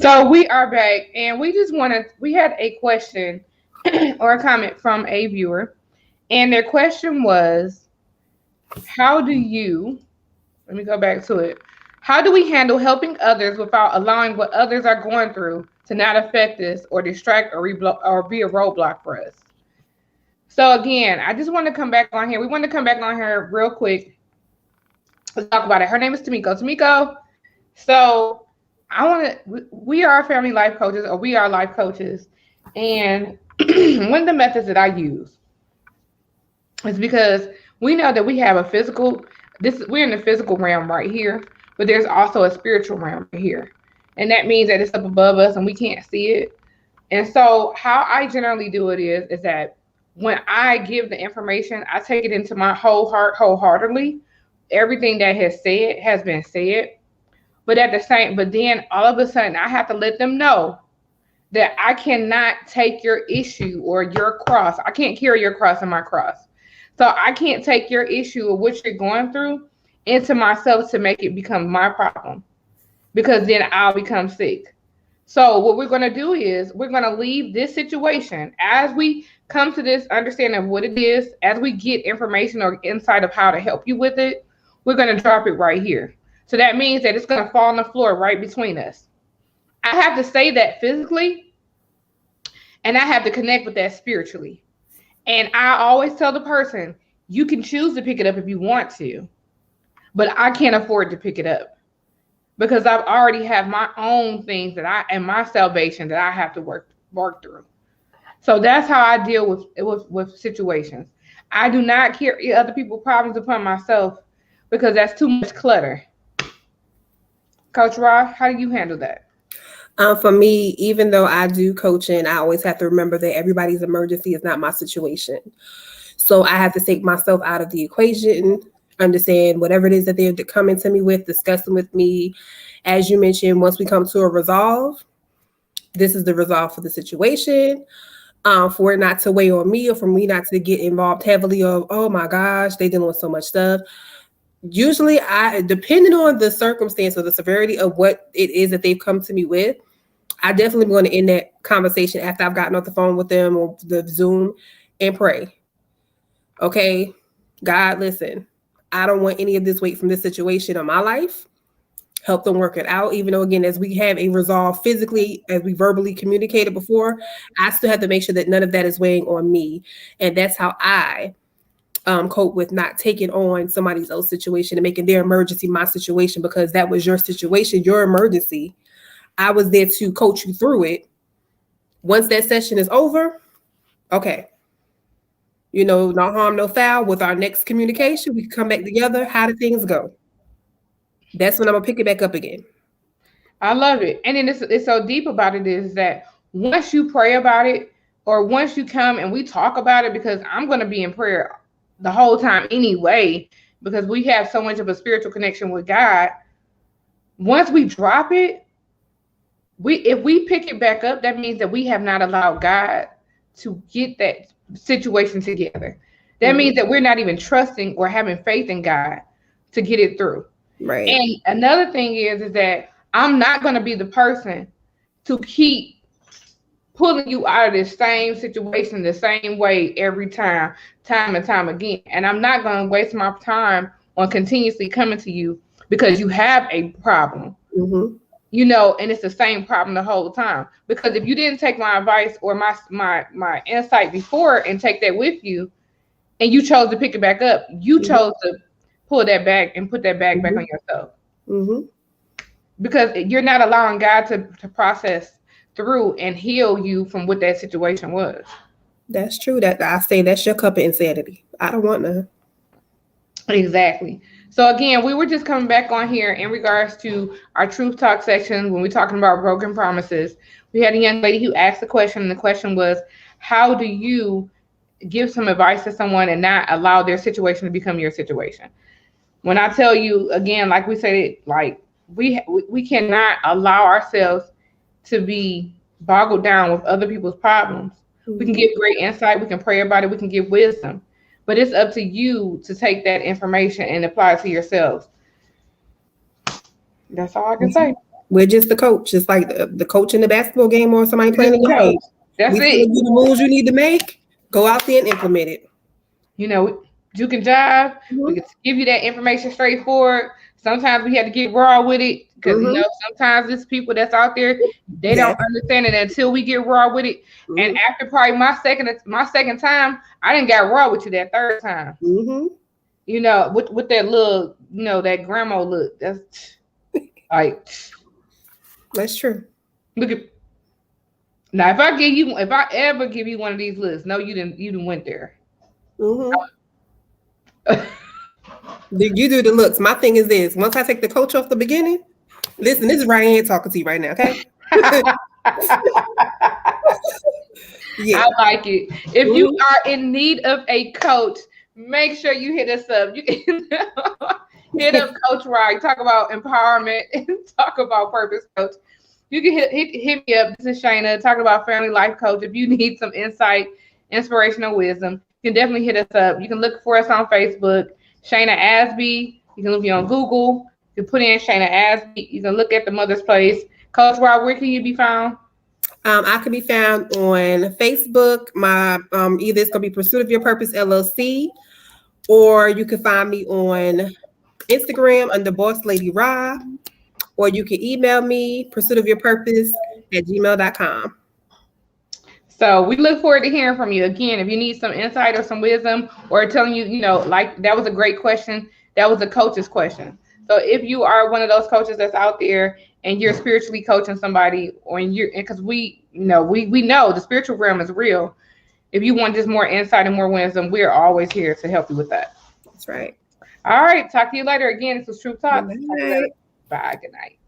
So we are back, and we had a question or a comment from a viewer, and their question was, how do you, let me go back to it. How do we handle helping others without allowing what others are going through to not affect us or distract or be a roadblock for us? So again, I just want to come back on here. We want to come back on here real quick. Let's talk about it. Her name is Tamiko. Tamiko, so we are family life coaches, or we are life coaches. And one of the methods that I use is because we know that we have a physical, we're in the physical realm right here, but there's also a spiritual realm right here. And that means that it's up above us and we can't see it. And so how I generally do it is that when I give the information, I take it into my whole heart, wholeheartedly. Everything that has been said. But then all of a sudden I have to let them know that I cannot take your issue or your cross. I can't carry your cross and my cross. So I can't take your issue or what you're going through into myself to make it become my problem, because then I'll become sick. So what we're going to do is we're going to leave this situation as we come to this understanding of what it is, as we get information or insight of how to help you with it, we're going to drop it right here. So that means that it's going to fall on the floor right between us. I have to say that physically, and I have to connect with that spiritually. And I always tell the person, you can choose to pick it up if you want to, but I can't afford to pick it up because I've already have my own things and my salvation that I have to work through. So that's how I deal with situations. I do not carry other people's problems upon myself because that's too much clutter. Coach Rob, how do you handle that? For me, even though I do coaching, I always have to remember that everybody's emergency is not my situation. So I have to take myself out of the equation, understand whatever it is that they're coming to me with, discussing with me. As you mentioned, once we come to a resolve, this is the resolve for the situation. For it not to weigh on me or for me not to get involved heavily of, oh my gosh, they dealing with so much stuff. Usually depending on the circumstance or the severity of what it is that they've come to me with, I definitely want to end that conversation after I've gotten off the phone with them or the Zoom and pray. Okay, God, listen, I don't want any of this weight from this situation in my life. Help them work it out. Even though, again, as we have a resolve physically, as we verbally communicated before, I still have to make sure that none of that is weighing on me. And that's how I cope with not taking on somebody else's situation and making their emergency my situation, because that was your situation, your emergency. I was there to coach you through it. Once that session is over, okay, no harm, no foul. With our next communication, we can come back together. How do things go? That's when I'm gonna pick it back up again. I love it. And then it's so deep about it is that once you pray about it, or once you come and we talk about it, because I'm going to be in prayer the whole time anyway, because we have so much of a spiritual connection with God. Once we drop it, if we pick it back up, that means that we have not allowed God to get that situation together. That means that we're not even trusting or having faith in God to get it through. Right. And another thing is that I'm not going to be the person to keep pulling you out of this same situation the same way every time and time again. And I'm not going to waste my time on continuously coming to you because you have a problem, and it's the same problem the whole time. Because if you didn't take my advice or my insight before and take that with you, and you chose to pick it back up, you chose to pull that back and put that bag back on yourself. Because you're not allowing God to process through and heal you from what that situation was. That's true. That I say that's your cup of insanity. I don't want none. Exactly. So again, we were just coming back on here in regards to our truth talk section when we're talking about broken promises. We had a young lady who asked the question, and the question was, how do you give some advice to someone and not allow their situation to become your situation? When I tell you, again, like we said, like we cannot allow ourselves to be boggled down with other people's problems. We can give great insight. We can pray about it. We can give wisdom. But it's up to you to take that information and apply it to yourselves. That's all I can say. We're just the coach. It's like the coach in the basketball game or somebody playing in the game. That's we it. tell you the moves you need to make. Go out there and implement it. You know, you can jive. Mhm. We can give you that information straightforward. Sometimes we have to get raw with it because you know sometimes there's people that's out there they don't understand it until we get raw with it. And after probably my second time, I didn't get raw with you that third time. You know, with that little, you know, that grandma look. That's like that's true. Look at now. If I ever give you one of these looks, no, you didn't went there. You do the looks. My thing is this: once I take the coach off the beginning, listen, this is Ryan talking to you right now, okay? Yeah, I like it. If you are in need of a coach, make sure you hit us up. You can hit up Coach Ryan. Talk about empowerment and talk about purpose, coach. You can hit me up. This is Shayna talking about family life coach. If you need some insight, inspirational wisdom, you can definitely hit us up. You can look for us on Facebook. Shayna Asby. You can look me on Google. You can put in Shayna Asby. You can look at the Mother's Place. Coach Rob, where can you be found? I can be found on Facebook. My either it's gonna be Pursuit of Your Purpose LLC, or you can find me on Instagram under Boss Lady Ra, or you can email me pursuitofyourpurpose@gmail.com. So we look forward to hearing from you. Again, if you need some insight or some wisdom or telling you, you know, like that was a great question. That was a coach's question. So if you are one of those coaches that's out there and you're spiritually coaching somebody, or because we know the spiritual realm is real. If you want just more insight and more wisdom, we're always here to help you with that. That's right. All right. Talk to you later. Again, this was Truth Talk. Bye. Bye. Good night.